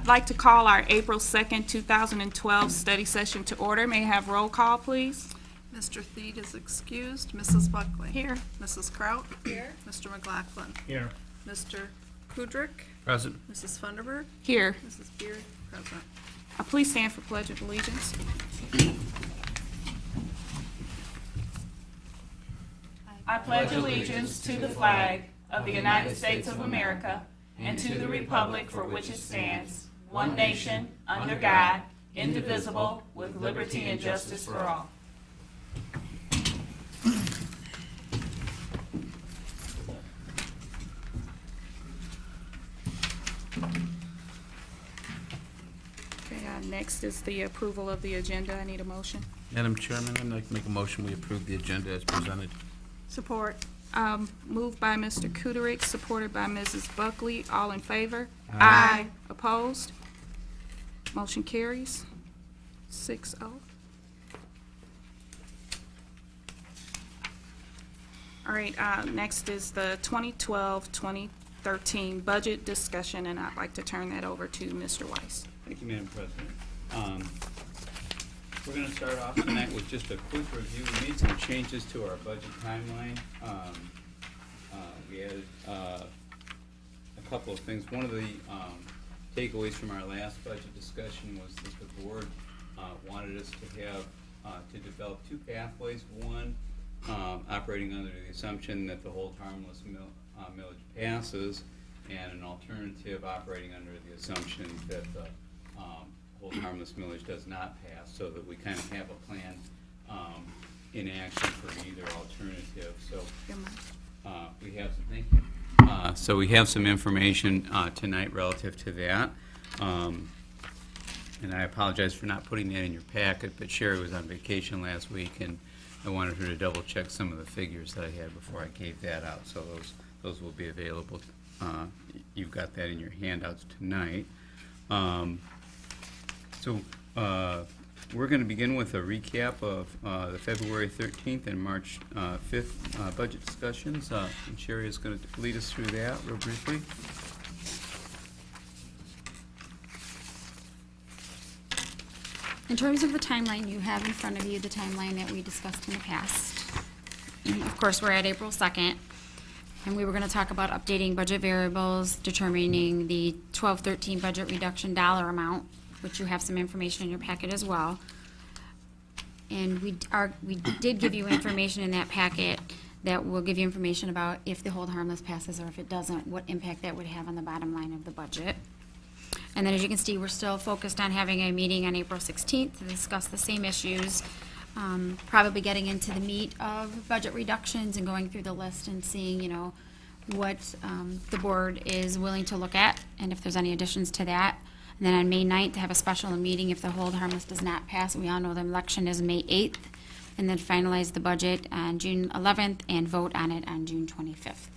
I'd like to call our April 2nd, 2012 study session to order. May I have roll call, please? Mr. Theed is excused. Mrs. Buckley. Here. Mrs. Kraut. Here. Mr. McLaughlin. Here. Mr. Kudrick. Present. Mrs. Funderburg. Here. Mrs. Beard. Present. Please stand for Pledge of Allegiance. I pledge allegiance to the flag of the United States of America and to the republic for which it stands, one nation, under God, indivisible, with liberty and justice for all. Next is the approval of the agenda. I need a motion. Madam Chairman, I'd like to make a motion we approve the agenda as presented. Support. Moved by Mr. Kudrick, supported by Mrs. Buckley. All in favor? Aye. Opposed? Motion carries 6-0. All right, next is the 2012-2013 budget discussion, and I'd like to turn that over to Mr. Weiss. Thank you, Madam President. We're going to start off tonight with just a quick review. We made some changes to our budget timeline. We added a couple of things. One of the takeaways from our last budget discussion was that the board wanted us to have to develop two pathways. One, operating under the assumption that the hold harmless millage passes, and an alternative operating under the assumption that the hold harmless millage does not pass, so that we kind of have a plan in action for either alternative. So we have some, thank you. So we have some information tonight relative to that. And I apologize for not putting that in your packet, but Sherry was on vacation last week, and I wanted her to double check some of the figures that I had before I gave that out. So those will be available. You've got that in your handouts tonight. We're going to begin with a recap of the February 13th and March 5th budget discussions. And Sherry is going to lead us through that real briefly. In terms of the timeline, you have in front of you the timeline that we discussed in the past. Of course, we're at April 2nd, and we were going to talk about updating budget variables, determining the 12-13 budget reduction dollar amount, which you have some information in your packet as well. And we did give you information in that packet that will give you information about if the hold harmless passes or if it doesn't, what impact that would have on the bottom line of the budget. And then as you can see, we're still focused on having a meeting on April 16th to discuss the same issues, probably getting into the meat of budget reductions and going through the list and seeing, you know, what the board is willing to look at and if there's any additions to that. And then on May 9th, have a special meeting if the hold harmless does not pass. We all know the election is May 8th. And then finalize the budget on June 11th and vote on it on June 25th.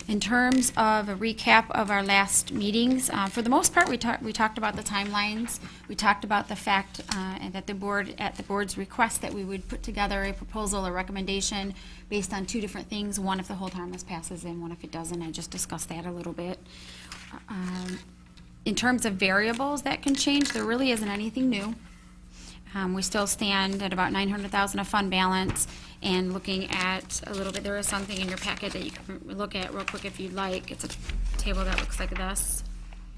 In terms of a recap of our last meetings, for the most part, we talked about the timelines. We talked about the fact that the board, at the board's request, that we would put together a proposal, a recommendation based on two different things. One if the hold harmless passes and one if it doesn't. I just discussed that a little bit. In terms of variables that can change, there really isn't anything new. We still stand at about $900,000 of fund balance, and looking at a little bit, there is something in your packet that you can look at real quick if you'd like. It's a table that looks like this.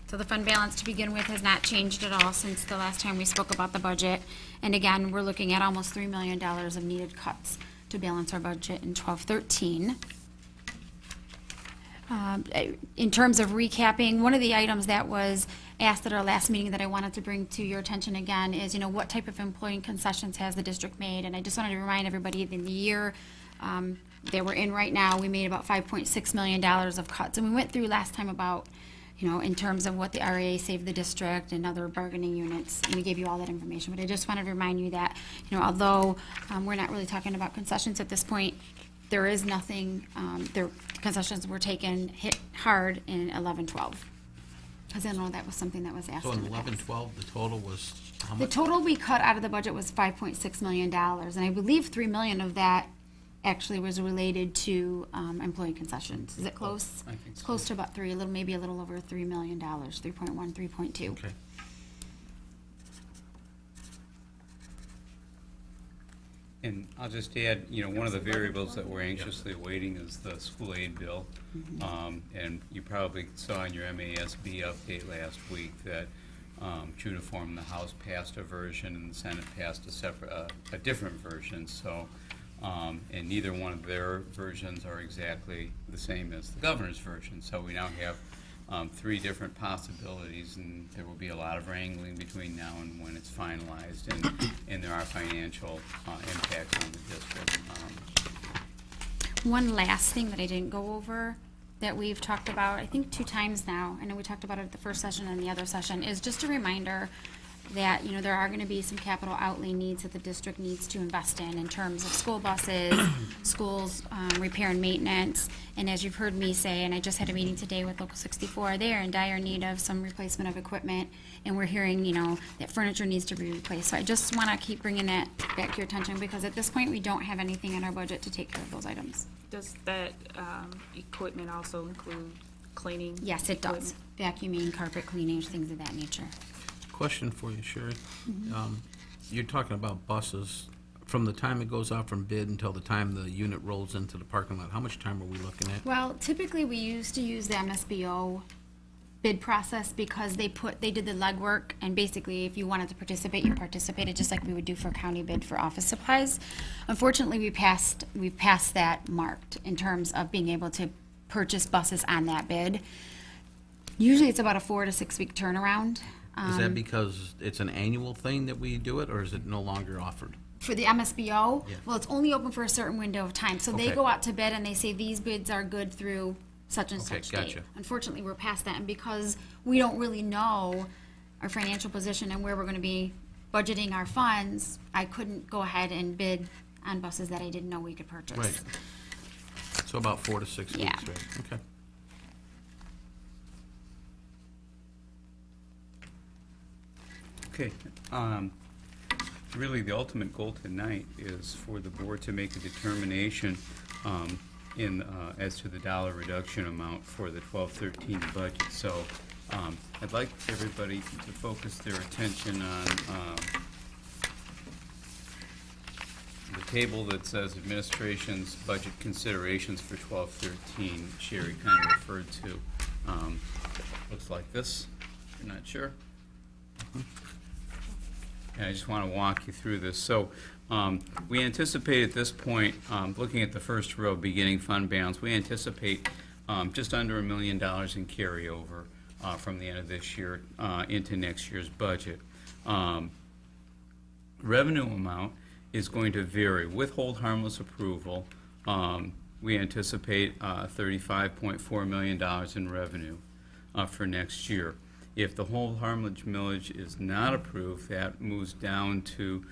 So the fund balance to begin with has not changed at all since the last time we spoke about the budget. And again, we're looking at almost $3 million of needed cuts to balance our budget in 12-13. In terms of recapping, one of the items that was asked at our last meeting that I wanted to bring to your attention again is, you know, what type of employee concessions has the district made? And I just wanted to remind everybody that in the year that we're in right now, we made about $5.6 million of cuts. And we went through last time about, you know, in terms of what the RAA saved the district and other bargaining units, and we gave you all that information. But I just wanted to remind you that, you know, although we're not really talking about concessions at this point, there is nothing, their concessions were taken, hit hard in 11-12. Because I know that was something that was asked So in in the past. 11-12, the total was how The much? total we cut out of the budget was $5.6 million, and I believe $3 million of that actually was related to employee concessions. Is it close? I think It's so. close to about maybe a little over $3 million, 3.1, 3.2. Okay. And I'll just add, one of the variables that we're anxiously awaiting is the school aid bill. And you probably saw in your MASB update last week that true to form, the House passed a version and the Senate passed a different version. So, and neither one of their versions are exactly the same as the governor's version. So we now have 3 different possibilities, and there will be a lot of wrangling between now and when it's finalized, and there are financial impacts on the district. One last thing that I didn't go over that we've talked about, I think 2 times now, I know we talked about it at the first session and the other session, is just a reminder that, there are gonna be some capital outlay needs that the district needs to invest in terms of school buses, schools, repair and maintenance. And as you've heard me say, and I just had a meeting today with Local 64, they are in dire need of some replacement of equipment. And we're hearing, that furniture needs to be replaced. So I just wanna keep bringing that back to your attention, because at this point, we don't have anything in our budget to take care of those items. Does that equipment also include cleaning? Yes, it does. Vacuuming, carpet cleaning, things of that nature. Question for you, Sherry. You're talking about buses. From the time it goes out from bid until the time the unit rolls into the parking lot, how much time are we looking at? Well, typically, we used to use the MSBO bid process because they did the legwork, and basically, if you wanted to participate, you participated, just like we would do for county bid for office supplies. Unfortunately, we've passed that marked in terms of being able to purchase buses on that bid. Usually, it's about a 4 to 6 week turnaround. Is that because it's an annual thing that we do it, or is it no longer offered? For the MSBO, Yeah. well, it's only open for a certain window of time. So they Okay. go out to bid and they say these bids are good through such and Okay, such date. gotcha. Unfortunately, we're past that, and because we don't really know our financial position and where we're going to be budgeting our funds, I couldn't go ahead and bid on buses that I didn't know we could purchase. Right. So about 4 to 6 Yeah. weeks, right? Okay. Okay, really, the ultimate goal tonight is for the board to make a determination as to the dollar reduction amount for the 12-13 budget. So I'd like everybody to focus their attention on the table that says administration's budget considerations for 12-13. Sherry kind of referred to. Looks like this, if you're not sure. And I just want to walk you through this. So we anticipate at this point, looking at the first row, beginning fund balance, we anticipate just under $1 million in carryover from the end of this year into next year's budget. Revenue amount is going to vary. With hold harmless approval, we anticipate $35.4 million in revenue for next year. If the hold harmless millage is not approved, that moves down to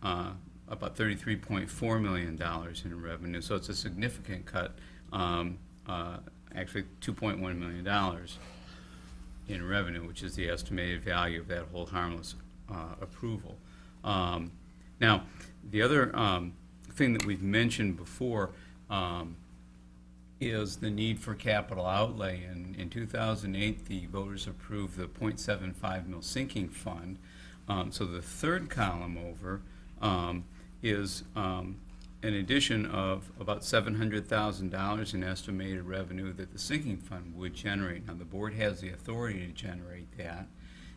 about $33.4 million in revenue. So it's a significant cut, actually $2.1 million in revenue, which is the estimated value of that hold harmless approval. Now, the other thing that we've mentioned before is the need for capital outlay. In 2008, the voters approved the .75 mil sinking fund. So the third column over is an addition of about $700,000 in estimated revenue that the sinking fund would generate. Now, the board has the authority to generate that.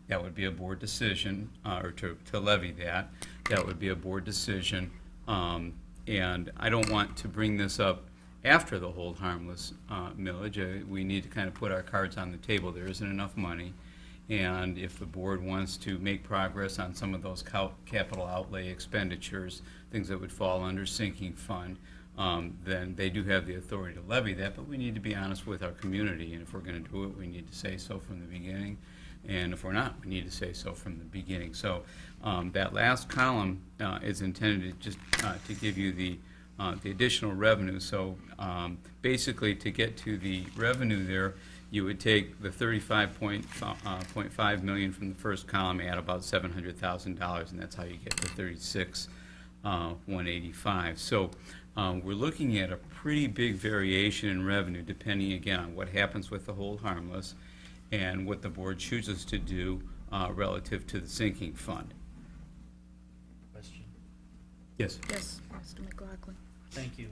That would be a board decision, or to levy that. That would be a board decision. And I don't want to bring this up after the hold harmless millage. We need to kind of put our cards on the table. There isn't enough money. And if the board wants to make progress on some of those capital outlay expenditures, things that would fall under sinking fund, then they do have the authority to levy that, but we need to be honest with our community, and if we're going to do it, we need to say so from the beginning, and if we're not, we need to say so from the beginning. So that last column is intended just to give you the additional revenue. So basically, to get to the revenue there, you would take the $35.5 million from the first column, add about $700,000, and that's how you get to 36 185. So we're looking at a pretty big variation in revenue depending, again, on what happens with the hold harmless and what the board chooses to do relative to the sinking fund. Question. Yes. Yes, Mr. McLaughlin. Thank you.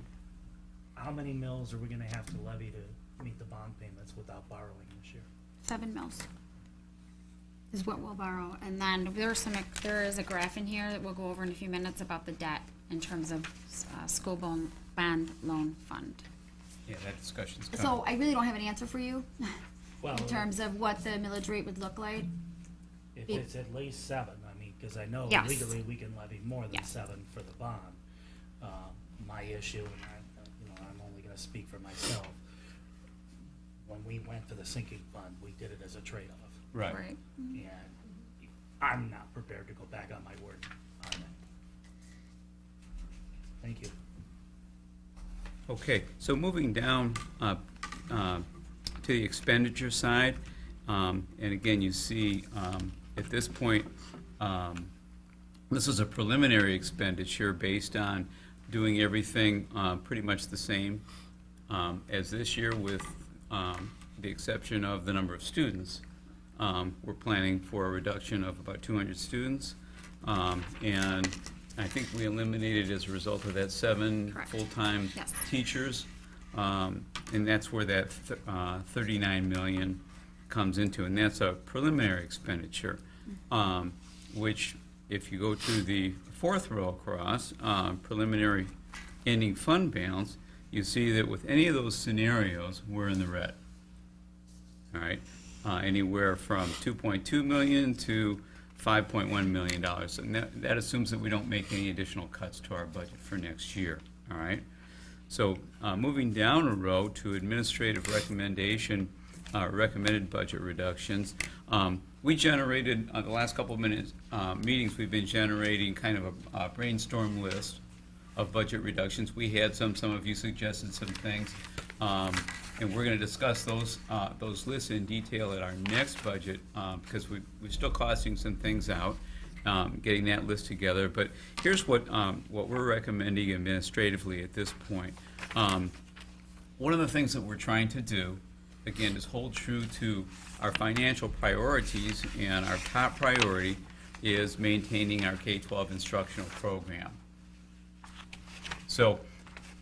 How many mills are we gonna have to levy to meet the bond payments without borrowing this year? 7 mils is what we'll borrow. And then there is a graph in here that we'll go over in a few minutes about the debt in terms of school bond loan fund. Yeah, that discussion's coming. So I really don't have an answer for you Well, in terms of what the millage rate would look like. if it's at least 7, I mean, because I know Yes. legally we can levy more than Yes. 7 for the bond. My issue, and I'm only gonna speak for myself, when we went to the sinking fund, we did it as a trade-off. Right. And I'm not prepared to go back on my word on that. Thank you. Okay, so moving down to the expenditure side, and again, you see at this point, this is a preliminary expenditure based on doing everything pretty much the same as this year, with the exception of the number of students. We're planning for a reduction of about 200 students, and I think we eliminated as a result of that 7 Correct. full-time Yes. teachers, and that's where that 39 million comes into, and that's a preliminary expenditure, which, if you go to the 4th row across, preliminary ending fund balance, you see that with any of those scenarios, we're in the red. All right, anywhere from 2.2 million to $5.1 million, and that assumes that we don't make any additional cuts to our budget for next year. All right, so moving down a row to administrative recommendation, recommended budget reductions. We generated, the last couple of meetings, we've been generating kind of a brainstorm list of budget reductions. We had some of you suggested some things, and we're going to discuss those lists in detail at our next budget, because we're still costing some things out, getting that list together. But here's what we're recommending administratively at this point. One of the things that we're trying to do, again, is hold true to our financial priorities, and our top priority is maintaining our K-12 instructional program. So,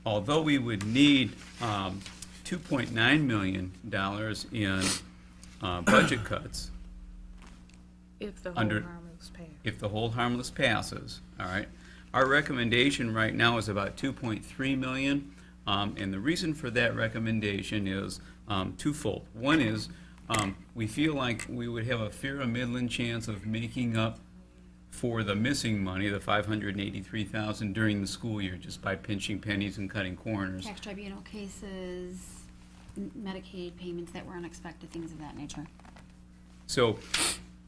although we would need $2.9 million in budget cuts If the Under- hold harmless passed. if the hold harmless passes, all right, our recommendation right now is about $2.3 million, and the reason for that recommendation is twofold. One is we feel like we would have a fair or middling chance of making up for the missing money, the $583,000 during the school year, just by pinching pennies and cutting corners. Tax tribunal cases, Medicaid payments that were unexpected, things of that nature. So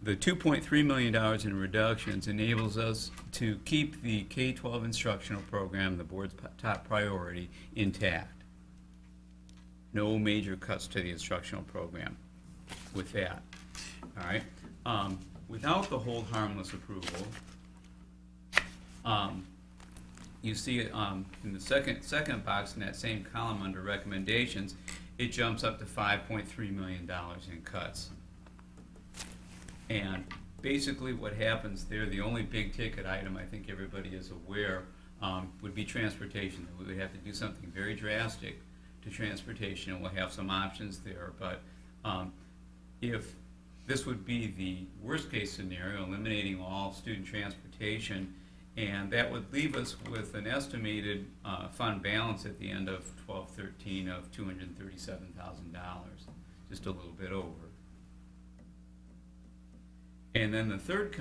the $2.3 million in reductions enables us to keep the K-12 instructional program, the board's top priority, intact. No major cuts to the instructional program with that, all right? Without the hold harmless approval, you see in the second box in that same column under recommendations, it jumps up to $5.3 million in cuts. And basically what happens there, the only big ticket item I think everybody is aware would be transportation. We would have to do something very drastic to transportation, and we'll have some options there. But if this would be the worst case scenario, eliminating all student transportation, and that would leave us with an estimated fund balance at the end of 12/13 of $237,000, just a little bit over. And then the third